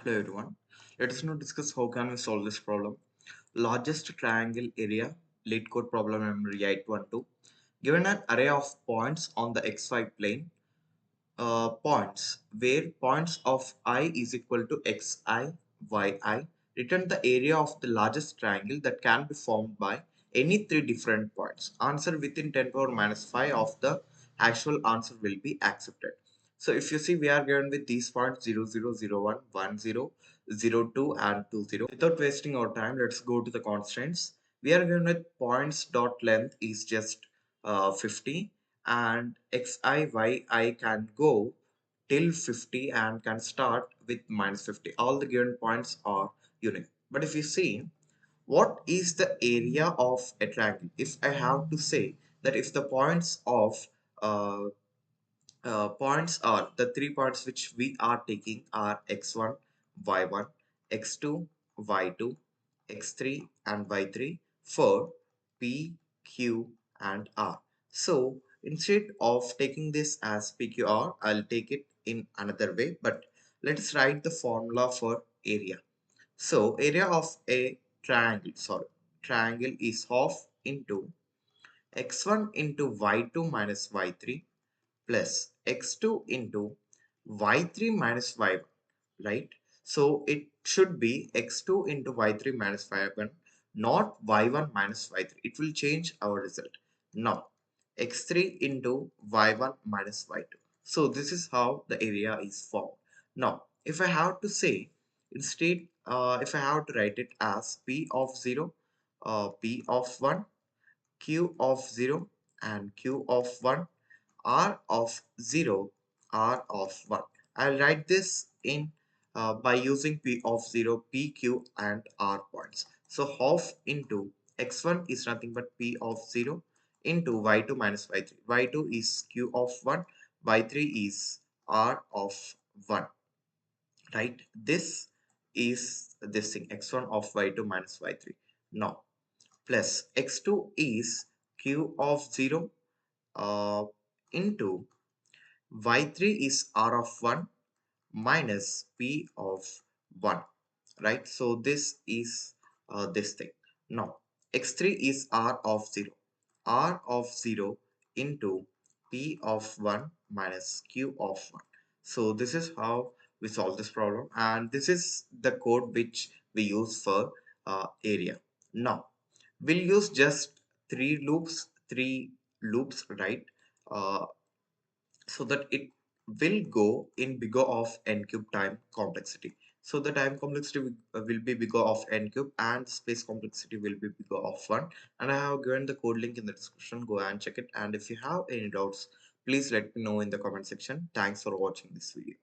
Hello everyone. Let us now discuss how can we solve this problem. Largest triangle area, lead code problem number 812. Given an array of points on the xy plane, points where points of I is equal to xi, yi, return the area of the largest triangle that can be formed by any three different points. Answer within 10 power minus 5 of the actual answer will be accepted. So if you see, we are given with these points 0, 0, 0, 1, 1, 0, 0, 2 and 2, 0. Without wasting our time, let's go to the constraints. We are given with points dot length is just 50 and xi can go till 50 and can start with minus 50. All the given points are unique. But if you see, what is the area of a triangle? If I have to say that if the points of uh, points are the 3 points which we are taking are x1, y1, x2, y2, x3 and y3 for p, q and r. So instead of taking this as pqr, I'll take it in another way, but let's write the formula for area. So area of a triangle is half into x1 into y2 minus y3 plus x2 into y3 minus y1, right? So it should be x2 into y3 minus y1, not y1 minus y3. It will change our result. Now, x3 into y1 minus y2. So this is how the area is formed. Now, if I have to say, instead, if I have to write it as p of 0, p of 1, q of 0 and q of 1, r of 0, r of 1. I'll write this in by using p of 0, p, q and r points. So half into x1 is nothing but p of 0 into y2 minus y3. y2 is q of 1, y3 is r of 1. Right? This is this thing x1 of y2 minus y3. Now plus x2 is q of 0 into y3 is r of 1 minus p of 1, right? So this is this thing. Now x3 is r of 0, r of 0 into p of 1 minus q of 1. So this is how we solve this problem, and this is the code which we use for area. Now we'll use just three loops, right? uh, so that it will go in bigger of n cube time complexity. So the time complexity will be bigger of n cube and space complexity will be bigger of 1. And I have given the code link in the description. Go and check it. And if you have any doubts, please let me know in the comment section. Thanks for watching this video.